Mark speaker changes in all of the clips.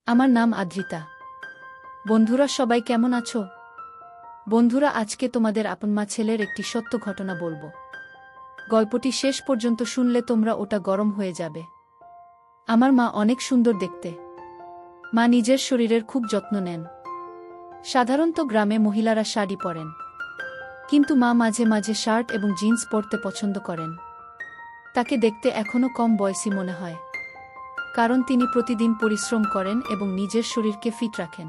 Speaker 1: আমার নাম আদ্রিতা। বন্ধুরা সবাই কেমন আছো? বন্ধুরা, আজকে তোমাদের আপনমা ছেলের একটি সত্য ঘটনা বলবো। গল্পটি শেষ পর্যন্ত শুনলে তোমরা ওটা গরম হয়ে যাবে। আমার মা অনেক সুন্দর দেখতে। মা নিজের শরীরের খুব যত্ন নেন। সাধারণত গ্রামে মহিলারা শাড়ি পরেন, কিন্তু মা মাঝে মাঝে শার্ট এবং জিন্স পরতে পছন্দ করেন। তাকে দেখতে এখনও কম বয়সী মনে হয়, কারণ তিনি প্রতিদিন পরিশ্রম করেন এবং নিজের শরীরকে ফিট রাখেন।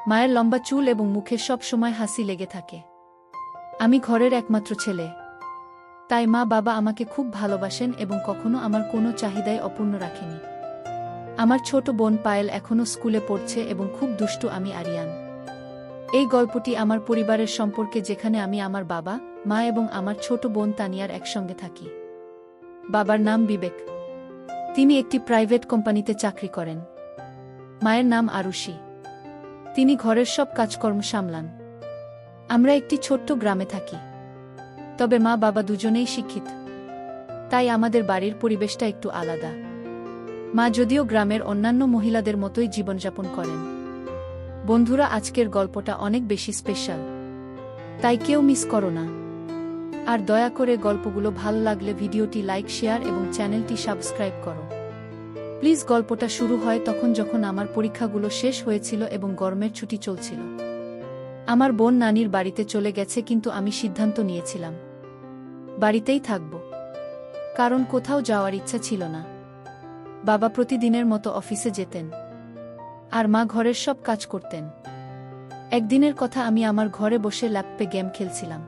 Speaker 1: মায়ের লম্বা চুল এবং মুখে সব সময় হাসি লেগে থাকে। আমি ঘরের একমাত্র ছেলে, তাই মা বাবা আমাকে খুব ভালোবাসেন এবং কখনো আমার কোনো চাহিদাই অপূর্ণ রাখেনি। আমার ছোট বোন পায়েল এখনও স্কুলে পড়ছে এবং খুব দুষ্টু। আমি আরিয়ান। এই গল্পটি আমার পরিবারের সম্পর্কে, যেখানে আমি আমার বাবা, মা এবং আমার ছোট বোন তানিয়ার একসঙ্গে থাকি। বাবার নাম বিবেক। তিনি একটি প্রাইভেট কোম্পানিতে চাকরি করেন। মায়ের নাম আরুষি। তিনি ঘরের সব কাজকর্ম সামলান। আমরা একটি ছোট্ট গ্রামে থাকি, তবে মা বাবা দুজনেই শিক্ষিত, তাই আমাদের বাড়ির পরিবেশটা একটু আলাদা। মা যদিও গ্রামের অন্যান্য মহিলাদের মতোই জীবনযাপন করেন। বন্ধুরা, আজকের গল্পটা অনেক বেশি স্পেশাল, তাই কেউ মিস করো না। আর দয়া করে গল্পগুলো ভালো লাগলে ভিডিওটি লাইক, শেয়ার এবং চ্যানেলটি সাবস্ক্রাইব করো প্লিজ। গল্পটা শুরু হয় তখন যখন আমার পরীক্ষাগুলো শেষ হয়েছিল এবং গরমের ছুটি চলছিল। আমার বোন নানির বাড়িতে চলে গেছে, কিন্তু আমি সিদ্ধান্ত নিয়েছিলাম বাড়িতেই থাকব, কারণ কোথাও যাওয়ার ইচ্ছা ছিল না। বাবা প্রতিদিনের মতো অফিসে যেতেন, আর মা ঘরের সব কাজ করতেন। একদিনের কথা, আমি আমার ঘরে বসে ল্যাপটপে গেম খেলছিলাম।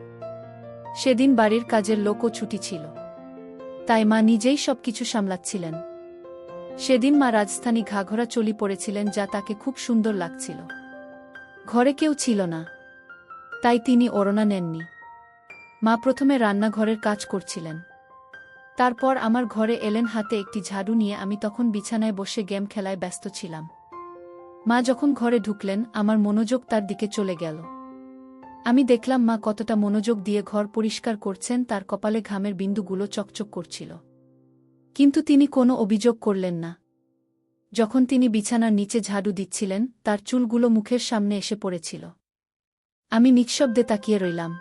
Speaker 1: সেদিন বাড়ির কাজের লোকও ছুটি ছিল, তাই মা নিজেই সবকিছু সামলাচ্ছিলেন। সেদিন মা রাজস্থানী ঘাঘরা চলি পরেছিলেন, যা তাকে খুব সুন্দর লাগছিল। ঘরে কেউ ছিল না, তাই তিনি ওড়না নেননি। মা প্রথমে রান্নাঘরের কাজ করছিলেন, তারপর আমার ঘরে এলেন হাতে একটি ঝাড়ু নিয়ে। আমি তখন বিছানায় বসে গেম খেলায় ব্যস্ত ছিলাম। মা যখন ঘরে ঢুকলেন, আমার মনোযোগ তার দিকে চলে গেল। আমি দেখলাম মা কতটা মনোযোগ দিয়ে ঘর পরিষ্কার করছেন। তার কপালে ঘামের বিন্দুগুলো চকচক করছিল, কিন্তু তিনি কোনো অভিযোগ করলেন না। যখন তিনি বিছানার নিচে ঝাড়ু দিচ্ছিলেন, তার চুলগুলো মুখের সামনে এসে পড়েছিল। আমি নিঃশব্দে তাকিয়ে রইলাম।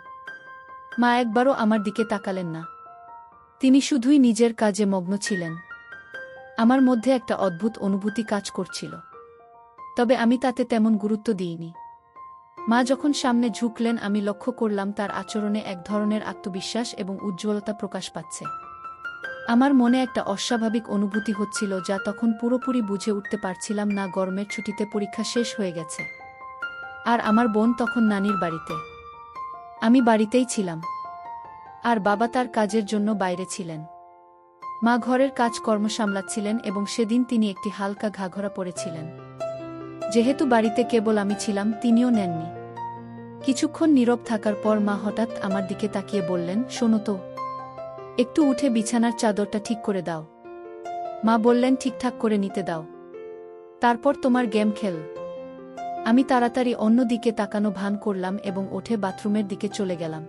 Speaker 1: মা একবারও আমার দিকে তাকালেন না। তিনি শুধুই নিজের কাজে মগ্ন ছিলেন। আমার মধ্যে একটা অদ্ভুত অনুভূতি কাজ করছিল, তবে আমি তাতে তেমন গুরুত্ব দিইনি। মা যখন সামনে ঝুঁকলেন, আমি লক্ষ্য করলাম তার আচরণে এক ধরনের আত্মবিশ্বাস এবং উজ্জ্বলতা প্রকাশ পাচ্ছে। আমার মনে একটা অস্বাভাবিক অনুভূতি হচ্ছিল, যা তখন পুরোপুরি বুঝে উঠতে পারছিলাম না। গরমের ছুটিতে পরীক্ষা শেষ হয়ে গেছে, আর আমার বোন তখন নানির বাড়িতে। আমি বাড়িতেই ছিলাম, আর বাবা তার কাজের জন্য বাইরে ছিলেন। মা ঘরের কাজকর্ম সামলাচ্ছিলেন এবং সেদিন তিনি একটি হালকা ঘাঘরা পরেছিলেন। যেহেতু বাড়িতে কেবল আমি ছিলাম, তিনিও নেননি। কিছুক্ষণ নীরব থাকার পর মা হঠাৎ আমার দিকে তাকিয়ে বললেন, শোনো তো, একটু উঠে বিছানার চাদরটা ঠিক করে দাও। মা বললেন, ঠিকঠাক করে নিতে দাও, তারপর তোমার গেম খেল। আমি তাড়াতাড়ি অন্য দিকে তাকানো ভান করলাম এবং উঠে বাথরুমের দিকে চলে গেলাম।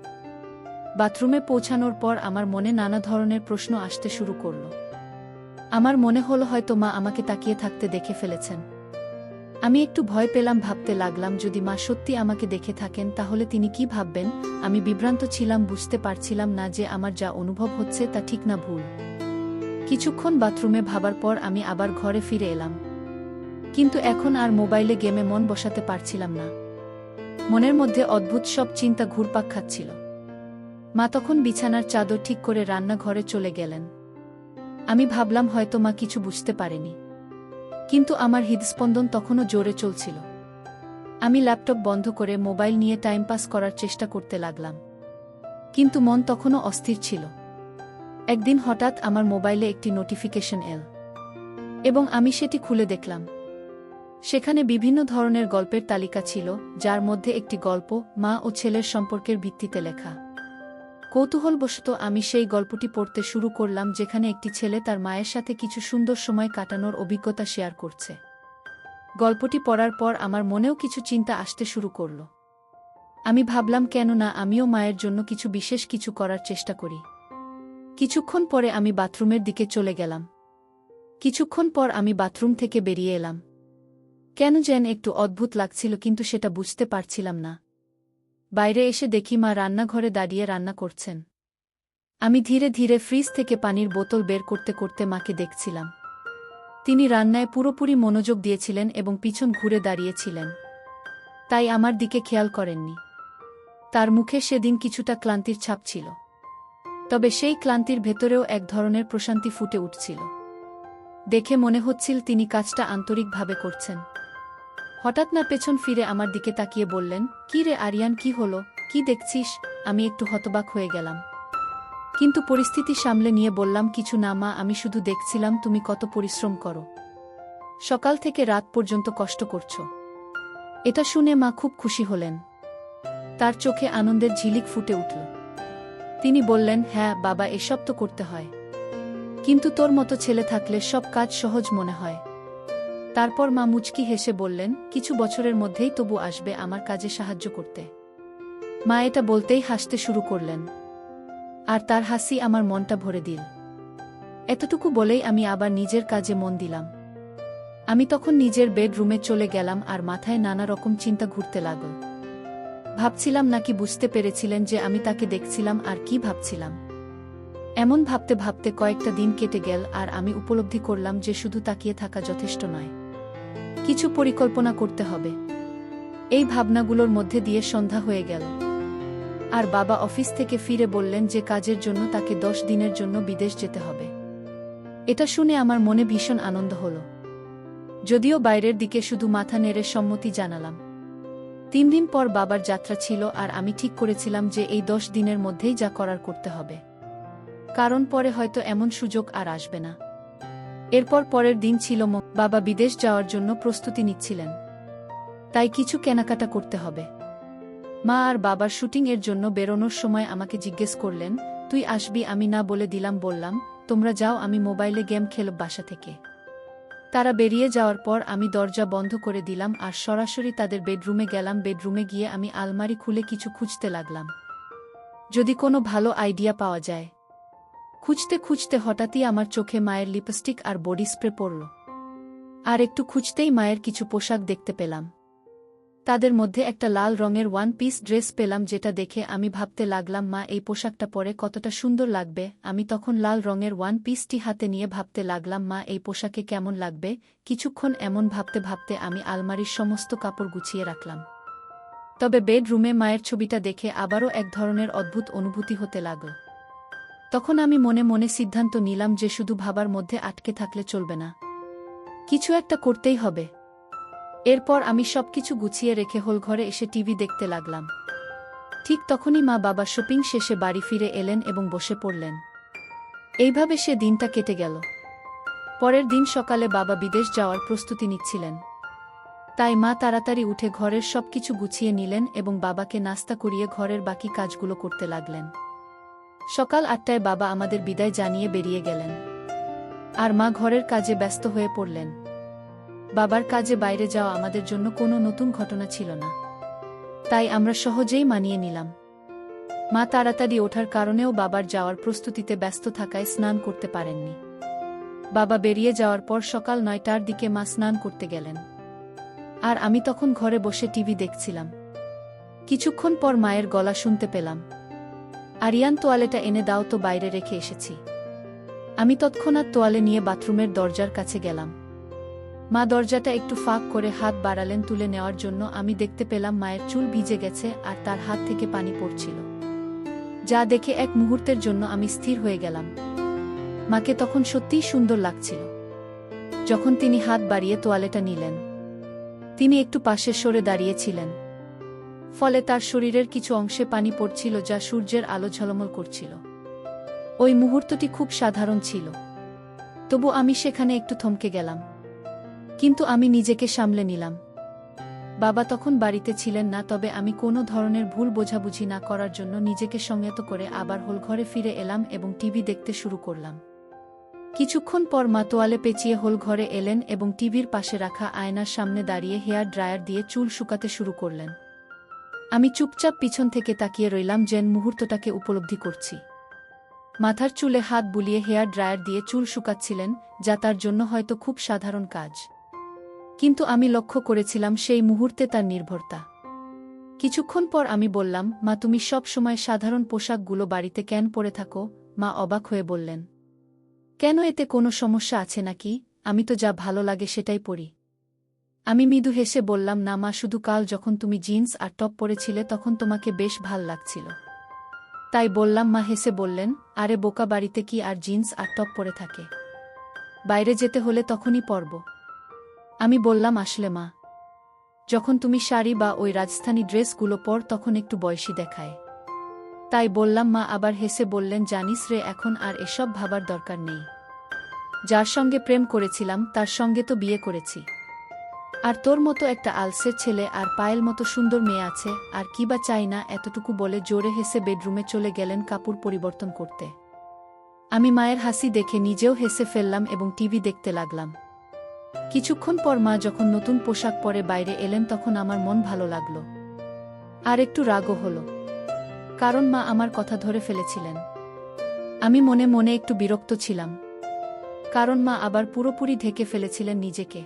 Speaker 1: বাথরুমে পৌঁছানোর পর আমার মনে নানা ধরনের প্রশ্ন আসতে শুরু করল। আমার মনে হলো হয়তো মা আমাকে তাকিয়ে থাকতে দেখে ফেলেছেন। আমি একটু ভয় পেলাম, ভাবতে লাগলাম যদি মা সত্যি আমাকে দেখে থাকেন তাহলে তিনি কি ভাববেন। আমি বিভ্রান্ত ছিলাম, বুঝতে পারছিলাম না যে আমার যা অনুভব হচ্ছে তা ঠিক না ভুল। কিছুক্ষণ বাথরুমে ভাবার পর আমি আবার ঘরে ফিরে এলাম, কিন্তু এখন আর মোবাইলে গেমে মন বসাতে পারছিলাম না। মনের মধ্যে অদ্ভুত সব চিন্তা ঘুরপাক খাচ্ছিল। মা তখন বিছানার চাদর ঠিক করে রান্নাঘরে চলে গেলেন। আমি ভাবলাম হয়তো মা কিছু বুঝতে পারেনি, কিন্তু আমার হৃদস্পন্দন তখনও জোরে চলছিল। আমি ল্যাপটপ বন্ধ করে মোবাইল নিয়ে টাইম পাস করার চেষ্টা করতে লাগলাম, কিন্তু মন তখনও অস্থির ছিল। একদিন হঠাৎ আমার মোবাইলে একটি নোটিফিকেশন এল, এবং আমি সেটি খুলে দেখলাম। সেখানে বিভিন্ন ধরনের গল্পের তালিকা ছিল, যার মধ্যে একটি গল্প মা ও ছেলের সম্পর্কের ভিত্তিতে লেখা। কৌতূহলবশত আমি সেই গল্পটি পড়তে শুরু করলাম, যেখানে একটি ছেলে তার মায়ের সাথে কিছু সুন্দর সময় কাটানোর অভিজ্ঞতা শেয়ার করছে। গল্পটি পড়ার পর আমার মনেও কিছু চিন্তা আসতে শুরু করল। আমি ভাবলাম, কেন না আমিও মায়ের জন্য কিছু বিশেষ কিছু করার চেষ্টা করি। কিছুক্ষণ পরে আমি বাথরুমের দিকে চলে গেলাম। কিছুক্ষণ পর আমি বাথরুম থেকে বেরিয়ে এলাম। কেন যেন একটু অদ্ভুত লাগছিল, কিন্তু সেটা বুঝতে পারছিলাম না। বাইরে এসে দেখি মা রান্নাঘরে দাঁড়িয়ে রান্না করছেন। আমি ধীরে ধীরে ফ্রিজ থেকে পানির বোতল বের করতে করতে মাকে দেখছিলাম। তিনি রান্নায় পুরোপুরি মনোযোগ দিয়েছিলেন এবং পিছন ঘুরে দাঁড়িয়েছিলেন, তাই আমার দিকে খেয়াল করেননি। তার মুখে সেদিন কিছুটা ক্লান্তির ছাপ ছিল, তবে সেই ক্লান্তির ভেতরেও এক ধরনের প্রশান্তি ফুটে উঠছিল। দেখে মনে হচ্ছিল তিনি কাজটা আন্তরিকভাবে করছেন। হঠাৎ না পেছন ফিরে আমার দিকে তাকিয়ে বললেন, "কি রে আরিয়ান, কি হলো? কি দেখছিস?" আমি একটু হতবাক হয়ে গেলাম, কিন্তু পরিস্থিতি সামলে নিয়ে বললাম, "কিছু না মা, আমি শুধু দেখছিলাম তুমি কত পরিশ্রম করো। সকাল থেকে রাত পর্যন্ত কষ্ট করছো।" এটা শুনে মা খুব খুশি হলেন। তার চোখে আনন্দের ঝিলিক ফুটে উঠল। তিনি বললেন, "হ্যাঁ বাবা, এসব তো করতে হয়, কিন্তু তোর মতো ছেলে থাকলে সব কাজ সহজ মনে হয়।" তারপর মা মুচকি হেসে বললেন, "কিছু বছরের মধ্যেই তবু আসবে আমার কাজে সাহায্য করতে।" মা এটা বলতেই হাসতে শুরু করলেন, আর তার হাসি আমার মনটা ভরে দিল। এতটুকু বলেই আমি আবার নিজের কাজে মন দিলাম। আমি তখন নিজের বেডরুমে চলে গেলাম আর মাথায় নানা রকম চিন্তা ঘুরতে লাগল। ভাবছিলাম নাকি বুঝতে পেরেছিলেন যে আমি তাকে দেখছিলাম আর কি ভাবছিলাম। এমন ভাবতে ভাবতে কয়েকটা দিন কেটে গেল আর আমি উপলব্ধি করলাম যে শুধু তাকিয়ে থাকা যথেষ্ট নয়, কিছু পরিকল্পনা করতে হবে। এই ভাবনাগুলোর মধ্যে দিয়ে সন্ধ্যা হয়ে গেল, আর বাবা অফিস থেকে ফিরে বললেন যে কাজের জন্য তাকে 10 দিনের জন্য বিদেশ যেতে হবে। এটা শুনে আমার মনে ভীষণ আনন্দ হলো, যদিও বাইরের দিকে শুধু মাথা নেড়ে সম্মতি জানালাম। 3 দিন পর বাবার যাত্রা ছিল আর আমি ঠিক করেছিলাম যে এই 10 দিনের মধ্যেই যা করার করতে হবে, কারণ পরে হয়তো এমন সুযোগ আর আসবে না। এরপর পরের দিন ছিল বাবা বিদেশ যাওয়ার জন্য প্রস্তুতি নিচ্ছিলেন, তাই কিছু কেনাকাটা করতে হবে। মা আর বাবার শুটিং এর জন্য বেরোনোর সময় আমাকে জিজ্ঞেস করলেন, "তুই আসবি?" আমি না বলে বললাম, "তোমরা যাও, আমি মোবাইলে গেম খেলব বাসা থেকে।" তারা বেরিয়ে যাওয়ার পর আমি দরজা বন্ধ করে দিলাম আর সরাসরি তাদের বেডরুমে গেলাম। বেডরুমে গিয়ে আমি আলমারি খুলে কিছু খুঁজতে লাগলাম, যদি কোনো ভালো আইডিয়া পাওয়া যায়। খুঁজতে খুঁজতে হঠাৎই আমার চোখে মায়ের লিপস্টিক আর বডি স্প্রে পড়ল, আর একটু খুঁজতেই মায়ের কিছু পোশাক দেখতে পেলাম। তাদের মধ্যে একটা লাল রঙের 1 পিস ড্রেস পেলাম, যেটা দেখে আমি ভাবতে লাগলাম মা এই পোশাকটা পরে কতটা সুন্দর লাগবে। আমি তখন লাল রঙের 1 পিসটি হাতে নিয়ে ভাবতে লাগলাম মা এই পোশাকে কেমন লাগবে। কিছুক্ষণ এমন ভাবতে ভাবতে আমি আলমারির সমস্ত কাপড় গুছিয়ে রাখলাম। তবে বেডরুমে মায়ের ছবিটা দেখে আবারও এক ধরনের অদ্ভুত অনুভূতি হতে লাগল। তখন আমি মনে মনে সিদ্ধান্ত নিলাম যে শুধু ভাবার মধ্যে আটকে থাকলে চলবে না, কিছু একটা করতেই হবে। এরপর আমি সবকিছু গুছিয়ে রেখে হলঘরে এসে টিভি দেখতে লাগলাম। ঠিক তখনই মা বাবা শপিং শেষে বাড়ি ফিরে এলেন এবং বসে পড়লেন। এইভাবে সে দিনটা কেটে গেল। পরের দিন সকালে বাবা বিদেশ যাওয়ার প্রস্তুতি নিচ্ছিলেন, তাই মা তাড়াতাড়ি উঠে ঘরের সবকিছু গুছিয়ে নিলেন এবং বাবাকে নাস্তা করিয়ে ঘরের বাকি কাজগুলো করতে লাগলেন। সকাল 8টায় বাবা আমাদের বিদায় জানিয়ে বেরিয়ে গেলেন, আর মা ঘরের কাজে ব্যস্ত হয়ে পড়লেন। বাবার কাজে বাইরে যাওয়া আমাদের জন্য কোনো নতুন ঘটনা ছিল না, তাই আমরা সহজেই মানিয়ে নিলাম। মা তাড়াতাড়ি ওঠার কারণেও বাবার যাওয়ার প্রস্তুতিতে ব্যস্ত থাকায় স্নান করতে পারেননি। বাবা বেরিয়ে যাওয়ার পর সকাল 9টার দিকে মা স্নান করতে গেলেন, আর আমি তখন ঘরে বসে টিভি দেখছিলাম। কিছুক্ষণ পর মায়ের গলা শুনতে পেলাম, "আরিয়ান, তোয়ালেটা এনে দাও তো, বাইরে রেখে এসেছি।" আমি তৎক্ষণাৎ তোয়ালে নিয়ে বাথরুমের দরজার কাছে গেলাম। মা দরজাটা একটু ফাঁক করে হাত বাড়ালেন তুলে নেওয়ার জন্য। আমি দেখতে পেলাম মায়ের চুল ভিজে গেছে আর তার হাত থেকে পানি পড়ছিল, যা দেখে এক মুহূর্তের জন্য আমি স্থির হয়ে গেলাম। মাকে তখন সত্যিই সুন্দর লাগছিল। যখন তিনি হাত বাড়িয়ে তোয়ালেটা নিলেন, তিনি একটু পাশে সরে দাঁড়িয়েছিলেন, ফলে তার শরীরের কিছু অংশে পানি পড়ছিল যা সূর্যের আলো ঝলমল করছিল। ওই মুহূর্তটি খুব সাধারণ ছিল, তবু আমি সেখানে একটু থমকে গেলাম, কিন্তু আমি নিজেকে সামলে নিলাম। বাবা তখন বাড়িতে ছিলেন না, তবে আমি কোনো ধরনের ভুল বোঝাবুঝি না করার জন্য নিজেকে সংযত করে আবার হলঘরে ফিরে এলাম এবং টিভি দেখতে শুরু করলাম। কিছুক্ষণ পর মা তোয়ালে পেঁচিয়ে হলঘরে এলেন এবং টিভির পাশে রাখা আয়নার সামনে দাঁড়িয়ে হেয়ার ড্রায়ার দিয়ে চুল শুকাতে শুরু করলেন। আমি চুপচাপ পিছন থেকে তাকিয়ে রইলাম, যেন মুহূর্তটাকে উপলব্ধি করছি। মাথার চুলে হাত বুলিয়ে হেয়ার ড্রায়ার দিয়ে চুল শুকাচ্ছিলেন, যা তার জন্য হয়তো খুব সাধারণ কাজ, কিন্তু আমি লক্ষ্য করেছিলাম সেই মুহূর্তে তার নির্ভরতা। কিছুক্ষণ পর আমি বললাম, মা তুমি সব সময় সাধারণ পোশাকগুলো বাড়িতে কেন পরে থাকো? মা অবাক হয়ে বললেন, কেন, এতে কোনো সমস্যা আছে নাকি? আমি তো যা ভালো লাগে সেটাই পরি। আমি মৃদু হেসে বললাম, না মা, শুধু কাল যখন তুমি জিন্স আর টপ পরেছিলে তখন তোমাকে বেশ ভাল লাগছিল, তাই বললাম। মা হেসে বললেন, আরে বোকা, বাড়িতে কি আর জিন্স আর টপ পরে থাকে? বাইরে যেতে হলে তখনই পরব। আমি বললাম, আসলে মা, যখন তুমি শাড়ি বা ওই রাজস্থানী ড্রেসগুলো পর তখন একটু বয়সী দেখায়, তাই বললাম। মা আবার হেসে বললেন, জানিস রে, এখন আর এসব ভাবার দরকার নেই। যার সঙ্গে প্রেম করেছিলাম তার সঙ্গে তো বিয়ে করেছি, আর তোর মতো একটা আলসের ছেলে আর পায়েল মতো সুন্দর মেয়ে আছে, আর কি বা চাই না? এতটুকু বলে জোরে হেসে বেডরুমে চলে গেলেন কাপড় পরিবর্তন করতে। আমি মায়ের হাসি দেখে নিজেও হেসে ফেললাম এবং টিভি দেখতে লাগলাম। কিছুক্ষণ পর মা যখন নতুন পোশাক পরে বাইরে এলেন তখন আমার মন ভালো লাগল, আর একটু রাগও হলো, কারণ মা আমার কথা ধরে ফেলেছিলেন। আমি মনে মনে একটু বিরক্ত ছিলাম, কারণ মা আবার পুরোপুরি ঢেকে ফেলেছিলেন নিজেকে।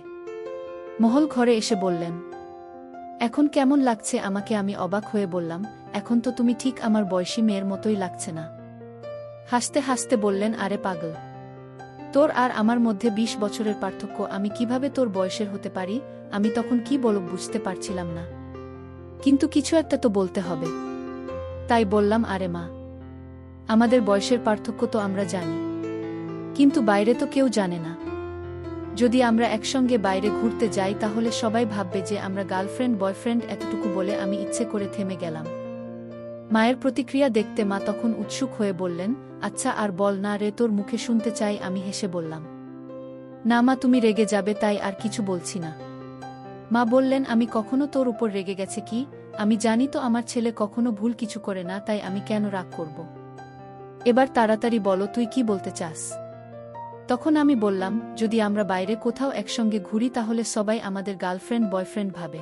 Speaker 1: মহল ঘরে এসে বললেন, এখন কেমন লাগছে আমাকে? আমি অবাক হয়ে বললাম, এখন তো তুমি ঠিক আমার বয়সী মেয়ের মতোই লাগছে না। হাসতে হাসতে বললেন, আরে পাগল, তোর আর আমার মধ্যে 20 বছরের পার্থক্য, আমি কিভাবে তোর বয়সের হতে পারি? আমি তখন কি বলব বুঝতে পারছিলাম না, কিন্তু কিছু একটা তো বলতে হবে, তাই বললাম, আরে মা, আমাদের বয়সের পার্থক্য তো আমরা জানি, কিন্তু বাইরে তো কেউ জানে না। যদি আমরা একসঙ্গে বাইরে ঘুরতে যাই তাহলে সবাই ভাববে যে আমরা গার্লফ্রেন্ড বয়ফ্রেন্ড। এতটুকু বলে আমি ইচ্ছে করে থেমে গেলাম। মায়ের প্রতিক্রিয়া দেখতে মা তখন উৎসুক হয়ে বললেন, আচ্ছা আর বল না রে, তোর মুখে শুনতে চাই। আমি হেসে বললাম, না মা, তুমি রেগে যাবে তাই আর কিছু বলছি না। মা বললেন, আমি কখনো তোর উপর রেগে গেছে কি? আমি জানি তো আমার ছেলে কখনো ভুল কিছু করে না, তাই আমি কেন রাগ করব? এবার তাড়াতাড়ি বলো, তুই কি বলতে চাস? তখন আমি বললাম, যদি আমরা বাইরে কোথাও একসঙ্গে ঘুরি তাহলে সবাই আমাদের গার্লফ্রেন্ড বয়ফ্রেন্ড ভাবে,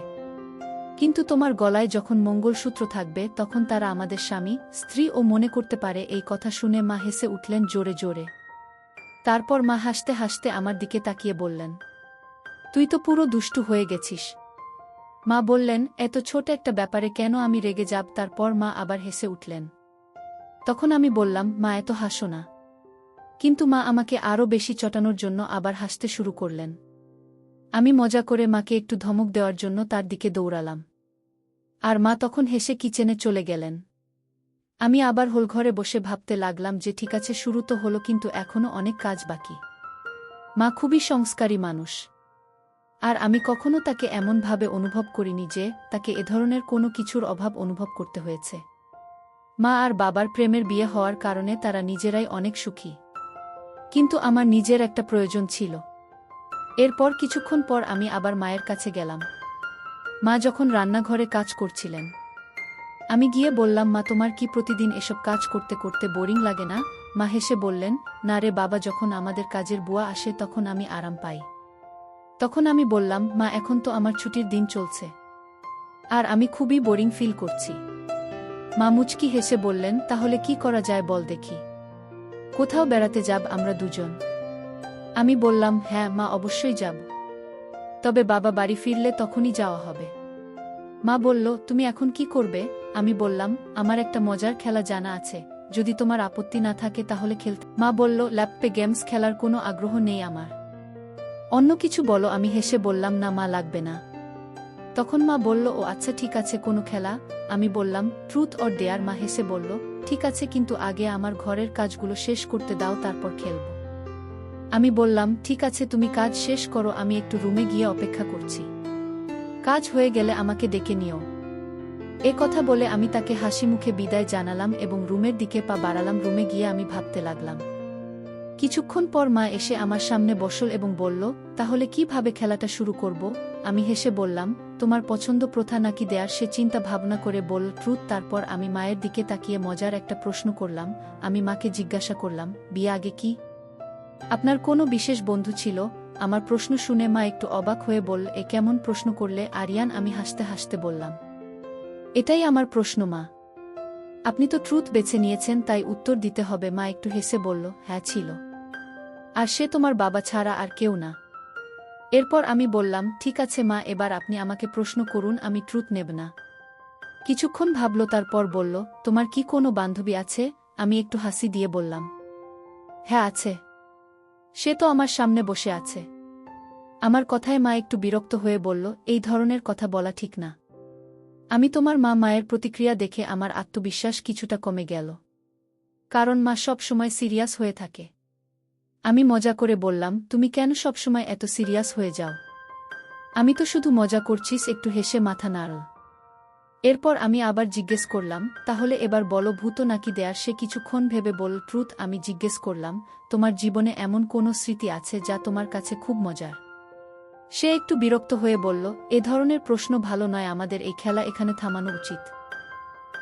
Speaker 1: কিন্তু তোমার গলায় যখন মঙ্গলসূত্র থাকবে তখন তারা আমাদের স্বামী স্ত্রী ও মনে করতে পারে। এই কথা শুনে মা হেসে উঠলেন জোরে জোরে। তারপর মা হাসতে হাসতে আমার দিকে তাকিয়ে বললেন, তুই তো পুরো দুষ্টু হয়ে গেছিস। মা বললেন, এত ছোট একটা ব্যাপারে কেন আমি রেগে যাব? তারপর মা আবার হেসে উঠলেন। তখন আমি বললাম, মা এত হাসো না। কিন্তু মা আমাকে আরও বেশি চটানোর জন্য আবার হাসতে শুরু করলেন। আমি মজা করে মাকে একটু ধমক দেওয়ার জন্য তার দিকে দৌড়ালাম, আর মা তখন হেসে কিচেনে চলে গেলেন। আমি আবার হোলঘরে বসে ভাবতে লাগলাম যে ঠিক আছে, শুরু তো হলো, কিন্তু এখনও অনেক কাজ বাকি। মা খুবই সংস্কারী মানুষ, আর আমি কখনো তাকে এমনভাবে অনুভব করিনি যে তাকে এ ধরনের কোনো কিছুর অভাব অনুভব করতে হয়েছে। মা আর বাবার প্রেমের বিয়ে হওয়ার কারণে তারা নিজেরাই অনেক সুখী, কিন্তু আমার নিজের একটা প্রয়োজন ছিল। এরপর কিছুক্ষণ পর আমি আবার মায়ের কাছে গেলাম। মা যখন রান্নাঘরে কাজ করছিলেন, আমি গিয়ে বললাম, মা তোমার কি প্রতিদিন এসব কাজ করতে করতে বোরিং লাগে না? মা হেসে বললেন, না রে বাবা, যখন আমাদের কাজের বুয়া আসে তখন আমি আরাম পাই। তখন আমি বললাম, মা এখন তো আমার ছুটির দিন চলছে, আর আমি খুবই বোরিং ফিল করছি। মা মুচকি হেসে বললেন, তাহলে কি করা যায় বল দেখি, কোথাও বেড়াতে যাব আমরা দুজন? আমি বললাম, হ্যাঁ মা, অবশ্যই যাব, তবে বাবা বাড়ি ফিরলে তখনই যাওয়া হবে। মা বলল, তুমি এখন কি করবে? আমি বললাম, আমার একটা মজার খেলা জানা আছে, যদি তোমার আপত্তি না থাকে তাহলে খেলতে। মা বলল, ল্যাপটপে গেমস খেলার কোনো আগ্রহ নেই আমার, অন্য কিছু বলো। আমি হেসে বললাম, না মা, লাগবে না। তখন মা বলল, ও আচ্ছা ঠিক আছে, কোনো খেলা? আমি বললাম, ট্রুথ অর ডেয়ার। মা হেসে বলল, ঠিক আছে, কিন্তু আগে আমার ঘরের কাজগুলো শেষ করতে দাও, তারপর খেলব। আমি বললাম, ঠিক আছে, তুমি কাজ শেষ করো, আমি একটু রুমে গিয়ে অপেক্ষা করছি, কাজ হয়ে গেলে আমাকে ডেকে নিও। এ কথা বলে আমি তাকে হাসি মুখে বিদায় জানালাম এবং রুমের দিকে পা বাড়ালাম। রুমে গিয়ে আমি ভাবতে লাগলাম। কিছুক্ষণ পর মা এসে আমার সামনে বসল এবং বলল, তাহলে কিভাবে খেলাটা শুরু করব? আমি হেসে বললাম, তোমার পছন্দ প্রথা নাকি দেয়ার? সে চিন্তা ভাবনা করে বলল, ট্রুথ। তারপর আমি মায়ের দিকে তাকিয়ে মজার একটা প্রশ্ন করলাম। আমি মাকে জিজ্ঞাসা করলাম, বিয়ে আগে কি আপনার কোনো বিশেষ বন্ধু ছিল? আমার প্রশ্ন শুনে মা একটু অবাক হয়ে বলল, এ কেমন প্রশ্ন করলে আরিয়ান? আমি হাসতে হাসতে বললাম, এটাই আমার প্রশ্ন মা, আপনি তো ট্রুথ বেছে নিয়েছেন তাই উত্তর দিতে হবে। মা একটু হেসে বলল, হ্যাঁ ছিল, আর সে তোমার বাবা ছাড়া আর কেউ না। এরপর আমি বললাম, ঠিক আছে মা, এবার আপনি আমাকে প্রশ্ন করুন, আমি ট্রুথ নেব না। কিছুক্ষণ ভাবল, তারপর বলল, তোমার কি কোনো বান্ধবী আছে? আমি একটু হাসি দিয়ে বললাম, হ্যাঁ আছে। সে তো আমার সামনে বসে আছে। আমার কথায় মা একটু বিরক্ত হয়ে বলল, এই ধরনের কথা বলা ঠিক না। আমি তোমার মা। মায়ের প্রতিক্রিয়া দেখে আমার আত্মবিশ্বাস কিছুটা কমে গেল, কারণ মা সব সময় সিরিয়াস হয়ে থাকে। আমি মজা করে বললাম, তুমি কেন সবসময় এত সিরিয়াস হয়ে যাও? আমি তো শুধু মজা করছিস। একটু হেসে মাথা নাড়ল। এরপর আমি আবার জিজ্ঞেস করলাম, তাহলে এবার বলো, ভূত নাকি দেয়ার? সে কিছুক্ষণ ভেবে বলল, ট্রুথ। আমি জিজ্ঞেস করলাম, তোমার জীবনে এমন কোনো স্মৃতি আছে যা তোমার কাছে খুব মজার? সে একটু বিরক্ত হয়ে বলল, এ ধরনের প্রশ্ন ভালো নয়, আমাদের এই খেলা এখানে থামানো উচিত।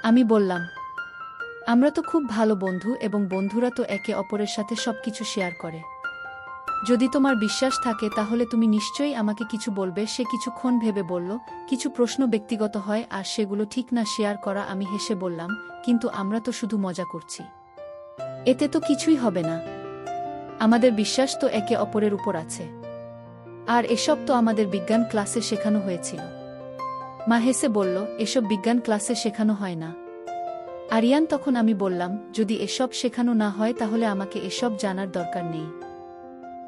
Speaker 1: আমি বললাম, আমরা তো খুব ভালো বন্ধু, এবং বন্ধুরা তো একে অপরের সাথে সবকিছু শেয়ার করে। যদি তোমার বিশ্বাস থাকে তাহলে তুমি নিশ্চয়ই আমাকে কিছু বলবে। সে কিছুক্ষণ ভেবে বলল, কিছু প্রশ্ন ব্যক্তিগত হয় আর সেগুলো ঠিক না শেয়ার করা। আমি হেসে বললাম, কিন্তু আমরা তো শুধু মজা করছি, এতে তো কিছুই হবে না। আমাদের বিশ্বাস তো একে অপরের উপর আছে। আর এসব তো আমাদের বিজ্ঞান ক্লাসে শেখানো হয়েছিল। মা হেসে বলল, এসব বিজ্ঞান ক্লাসে শেখানো হয় না আরিয়ান। তখন আমি বললাম, যদি এসব শেখানো না হয় তাহলে আমাকে এসব জানার দরকার নেই।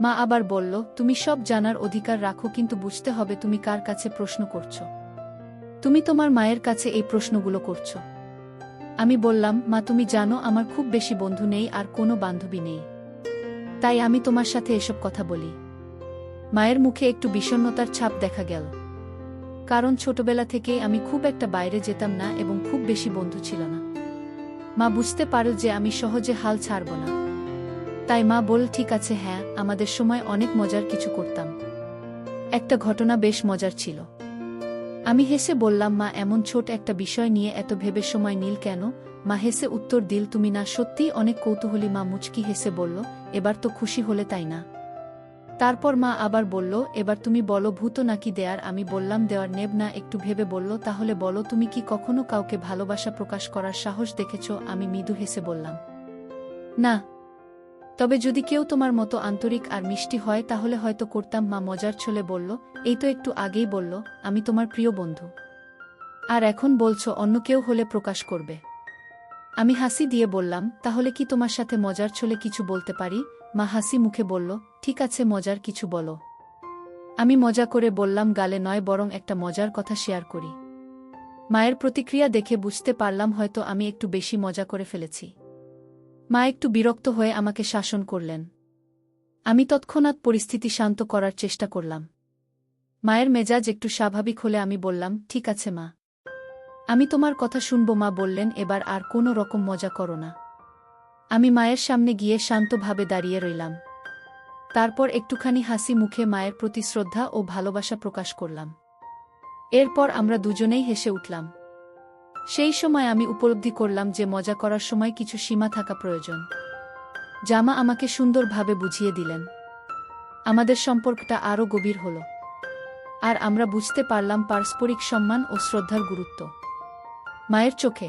Speaker 1: মা আবার বলল, তুমি সব জানার অধিকার রাখো, কিন্তু বুঝতে হবে তুমি কার কাছে প্রশ্ন করছো। তুমি তোমার মায়ের কাছে এই প্রশ্নগুলো করছো। আমি বললাম, মা তুমি জানো আমার খুব বেশি বন্ধু নেই আর কোনো বান্ধবী নেই, তাই আমি তোমার সাথে এসব কথা বলি। মায়ের মুখে একটু বিষণ্ণতার ছাপ দেখা গেল, কারণ ছোটবেলা থেকেই আমি খুব একটা বাইরে যেতাম না এবং খুব বেশি বন্ধু ছিল না। মা বুঝতে পারল যে আমি সহজে হাল ছাড়ব না। তাই মা বলল, ঠিক আছে, হ্যাঁ, আমাদের সময় অনেক মজার কিছু করতাম। একটা ঘটনা বেশ মজার ছিল। আমি হেসে বললাম, মা এমন ছোট একটা বিষয় নিয়ে এত ভেবে সময় নীল কেন? মা হেসে উত্তর দিল, তুমি না সত্যিই অনেক কৌতূহলী। মা মুচকি হেসে বলল, এবার তো খুশি হলে, তাই না? তারপর মা আবার বলল, এবার তুমি বলো, ভূত নাকি দেয়ার? আমি বললাম, দেওয়ার। নেব না। একটু ভেবে বলল, তাহলে বলো, তুমি কি কখনো কাউকে ভালোবাসা প্রকাশ করার সাহস দেখেছ? আমি মৃদু হেসে বললাম, না। তবে যদি কেউ তোমার মতো আন্তরিক আর মিষ্টি হয় তাহলে হয়তো করতাম। মা মজার ছলে বলল, এই তো একটু আগেই বলল আমি তোমার প্রিয় বন্ধু, আর এখন বলছো অন্য কেউ হলে প্রকাশ করবে। আমি হাসি দিয়ে বললাম, তাহলে কি তোমার সাথে মজার ছলে কিছু বলতে পারি? মা হাসি মুখে বলল, ঠিক আছে, মজার কিছু বলো। আমি মজা করে বললাম, গালে নয়, বরং একটা মজার কথা শেয়ার করি। মায়ের প্রতিক্রিয়া দেখে বুঝতে পারলাম হয়তো আমি একটু বেশি মজা করে ফেলেছি। মা একটু বিরক্ত হয়ে আমাকে শাসন করলেন। আমি তৎক্ষণাৎ পরিস্থিতি শান্ত করার চেষ্টা করলাম। মায়ের মেজাজ একটু স্বাভাবিক হলে আমি বললাম, ঠিক আছে মা, আমি তোমার কথা শুনব। মা বললেন, এবার আর কোনো রকম মজা করো না। আমি মায়ের সামনে গিয়ে শান্তভাবে দাঁড়িয়ে রইলাম। তারপর একটুখানি হাসি মুখে মায়ের প্রতি শ্রদ্ধা ও ভালোবাসা প্রকাশ করলাম। এরপর আমরা দুজনেই হেসে উঠলাম। সেই সময় আমি উপলব্ধি করলাম যে মজা করার সময় কিছু সীমা থাকা প্রয়োজন। জামা আমাকে সুন্দরভাবে বুঝিয়ে দিলেন। আমাদের সম্পর্কটা আরও গভীর হল, আর আমরা বুঝতে পারলাম পারস্পরিক সম্মান ও শ্রদ্ধার গুরুত্ব। মায়ের চোখে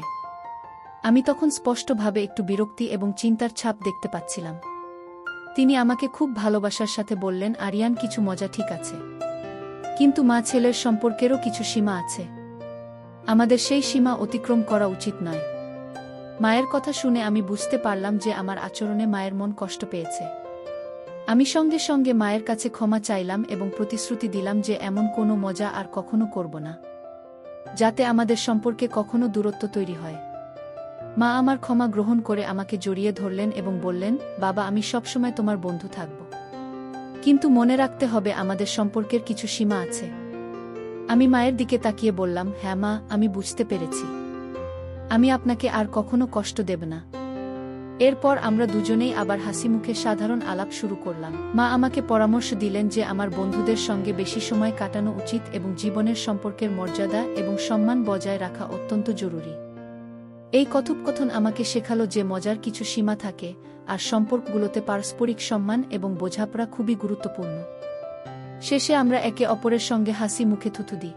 Speaker 1: আমি তখন স্পষ্টভাবে একটু বিরক্তি এবং চিন্তার ছাপ দেখতে পাচ্ছিলাম। তিনি আমাকে খুব ভালোবাসার সাথে বললেন, আরিয়ান, কিছু মজা ঠিক আছে, কিন্তু মা ছেলের সম্পর্কেরও কিছু সীমা আছে। আমাদের সেই সীমা অতিক্রম করা উচিত নয়। মায়ের কথা শুনে আমি বুঝতে পারলাম যে আমার আচরণে মায়ের মন কষ্ট পেয়েছে। আমি সঙ্গে সঙ্গে মায়ের কাছে ক্ষমা চাইলাম এবং প্রতিশ্রুতি দিলাম যে এমন কোনো মজা আর কখনো করব না, যাতে আমাদের সম্পর্কে কখনো দূরত্ব তৈরি হয়। মা আমার ক্ষমা গ্রহণ করে আমাকে জড়িয়ে ধরলেন এবং বললেন, বাবা, আমি সবসময় তোমার বন্ধু থাকব, কিন্তু মনে রাখতে হবে আমাদের সম্পর্কের কিছু সীমা আছে। আমি মায়ের দিকে তাকিয়ে বললাম, হ্যাঁ মা, আমি বুঝতে পেরেছি। আমি আপনাকে আর কখনো কষ্ট দেব না। এরপর আমরা দুজনেই আবার হাসিমুখে সাধারণ আলাপ শুরু করলাম। মা আমাকে পরামর্শ দিলেন যে আমার বন্ধুদের সঙ্গে বেশি সময় কাটানো উচিত এবং জীবনের সম্পর্কের মর্যাদা এবং সম্মান বজায় রাখা অত্যন্ত জরুরি। এই কথোপকথন আমাকে শেখালো যে মজার কিছু সীমা থাকে, আর সম্পর্কগুলোতে পারস্পরিক সম্মান এবং বোঝাপড়া খুবই গুরুত্বপূর্ণ। শেষে আমরা একে অপরের সঙ্গে হাসি মুখে থুথু দিই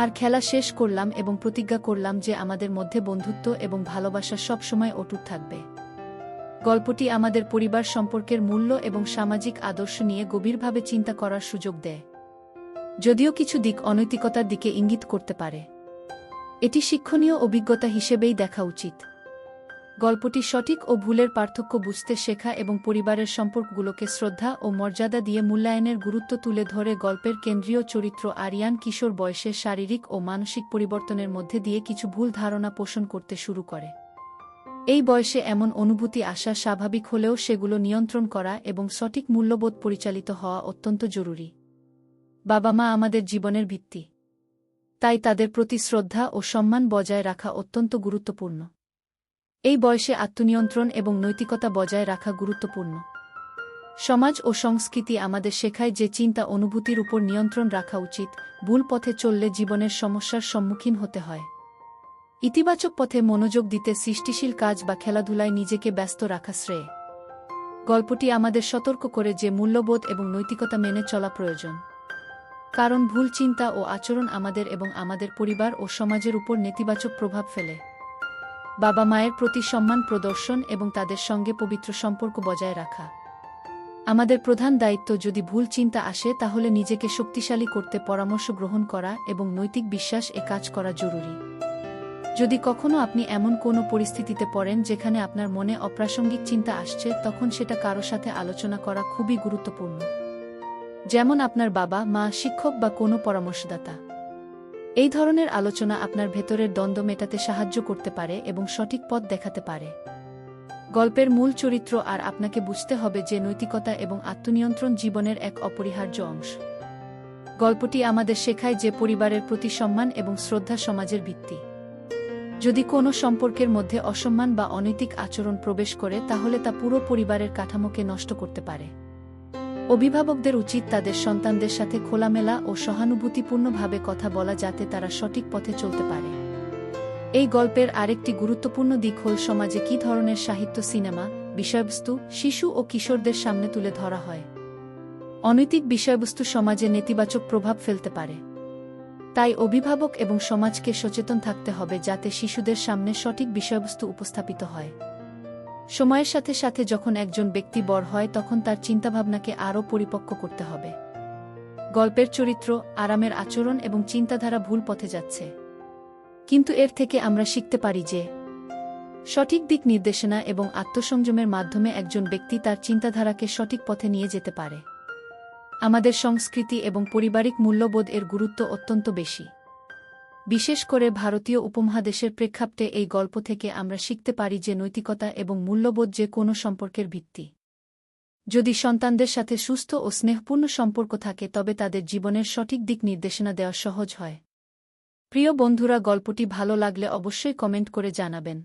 Speaker 1: আর খেলা শেষ করলাম এবং প্রতিজ্ঞা করলাম যে আমাদের মধ্যে বন্ধুত্ব এবং ভালোবাসা সব সময় অটুট থাকবে। গল্পটি আমাদের পরিবার সম্পর্কের মূল্য এবং সামাজিক আদর্শ নিয়ে গভীরভাবে চিন্তা করার সুযোগ দেয়। যদিও কিছু দিক অনৈতিকতার দিকে ইঙ্গিত করতে পারে, এটি শিক্ষণীয় অভিজ্ঞতা হিসেবেই দেখা উচিত। গল্পটি সঠিক ও ভুলের পার্থক্য বুঝতে শেখা এবং পরিবারের সম্পর্কগুলোকে শ্রদ্ধা ও মর্যাদা দিয়ে মূল্যায়নের গুরুত্ব তুলে ধরে। গল্পের কেন্দ্রীয় চরিত্র আরিয়ান কিশোর বয়সে শারীরিক ও মানসিক পরিবর্তনের মধ্যে দিয়ে কিছু ভুল ধারণা পোষণ করতে শুরু করে। এই বয়সে এমন অনুভূতি আসা স্বাভাবিক হলেও সেগুলো নিয়ন্ত্রণ করা এবং সঠিক মূল্যবোধ পরিচালিত হওয়া অত্যন্ত জরুরি। বাবা মা আমাদের জীবনের ভিত্তি, তাই তাদের প্রতি শ্রদ্ধা ও সম্মান বজায় রাখা অত্যন্ত গুরুত্বপূর্ণ। এই বয়সে আত্মনিয়ন্ত্রণ এবং নৈতিকতা বজায় রাখা গুরুত্বপূর্ণ। সমাজ ও সংস্কৃতি আমাদের শেখায় যে চিন্তা অনুভূতির উপর নিয়ন্ত্রণ রাখা উচিত, ভুল পথে চললে জীবনের সমস্যার সম্মুখীন হতে হয়। ইতিবাচক পথে মনোযোগ দিতে সৃষ্টিশীল কাজ বা খেলাধুলায় নিজেকে ব্যস্ত রাখা শ্রেয়। গল্পটি আমাদের সতর্ক করে যে মূল্যবোধ এবং নৈতিকতা মেনে চলা প্রয়োজন, কারণ ভুল চিন্তা ও আচরণ আমাদের এবং আমাদের পরিবার ও সমাজের উপর নেতিবাচক প্রভাব ফেলে। বাবা মায়ের প্রতি সম্মান প্রদর্শন এবং তাদের সঙ্গে পবিত্র সম্পর্ক বজায় রাখা আমাদের প্রধান দায়িত্ব। যদি ভুল চিন্তা আসে তাহলে নিজেকে শক্তিশালী করতে পরামর্শ গ্রহণ করা এবং নৈতিক বিশ্বাস কাজ করা জরুরি। যদি কখনো আপনি এমন কোনো পরিস্থিতিতে পড়েন যেখানে আপনার মনে অপ্রাসঙ্গিক চিন্তা আসছে, তখন সেটা কারো সাথে আলোচনা করা খুবই গুরুত্বপূর্ণ, যেমন আপনার বাবা মা, শিক্ষক বা কোনো পরামর্শদাতা। এই ধরনের আলোচনা আপনার ভেতরের দ্বন্দ্ব মেটাতে সাহায্য করতে পারে এবং সঠিক পথ দেখাতে পারে। গল্পের মূল চরিত্র আর আপনাকে বুঝতে হবে যে নৈতিকতা এবং আত্মনিয়ন্ত্রণ জীবনের এক অপরিহার্য অংশ। গল্পটি আমাদের শেখায় যে পরিবারের প্রতি সম্মান এবং শ্রদ্ধা সমাজের ভিত্তি। যদি কোনো সম্পর্কের মধ্যে অসম্মান বা অনৈতিক আচরণ প্রবেশ করে, তাহলে তা পুরো পরিবারের কাঠামোকে নষ্ট করতে পারে। অভিভাবকদের উচিত তাদের সন্তানদের সাথে খোলামেলা ও সহানুভূতিপূর্ণভাবে কথা বলা, যাতে তারা সঠিক পথে চলতে পারে। এই গল্পের আরেকটি গুরুত্বপূর্ণ দিক হল সমাজে কী ধরনের সাহিত্য, সিনেমা বিষয়বস্তু শিশু ও কিশোরদের সামনে তুলে ধরা হয়। অনৈতিক বিষয়বস্তু সমাজে নেতিবাচক প্রভাব ফেলতে পারে, তাই অভিভাবক এবং সমাজকে সচেতন থাকতে হবে যাতে শিশুদের সামনে সঠিক বিষয়বস্তু উপস্থাপিত হয়। সময়ের সাথে সাথে যখন একজন ব্যক্তি বড় হয়, তখন তার চিন্তাভাবনাকে আরও পরিপক্ক করতে হবে। গল্পের চরিত্র আরামের আচরণ এবং চিন্তাধারা ভুল পথে যাচ্ছে, কিন্তু এর থেকে আমরা শিখতে পারি যে সঠিক দিক নির্দেশনা এবং আত্মসংযমের মাধ্যমে একজন ব্যক্তি তার চিন্তাধারাকে সঠিক পথে নিয়ে যেতে পারে। আমাদের সংস্কৃতি এবং পারিবারিক মূল্যবোধ এর গুরুত্ব অত্যন্ত বেশি, বিশেষ করে ভারতীয় উপমহাদেশের প্রেক্ষাপটে। এই গল্প থেকে আমরা শিখতে পারি যে নৈতিকতা এবং মূল্যবোধ যে কোনো সম্পর্কের ভিত্তি। যদি সন্তানদের সাথে সুস্থ ও স্নেহপূর্ণ সম্পর্ক থাকে, তবে তাদের জীবনের সঠিক দিক নির্দেশনা দেওয়া সহজ হয়। প্রিয় বন্ধুরা, গল্পটি ভালো লাগলে অবশ্যই কমেন্ট করে জানাবেন।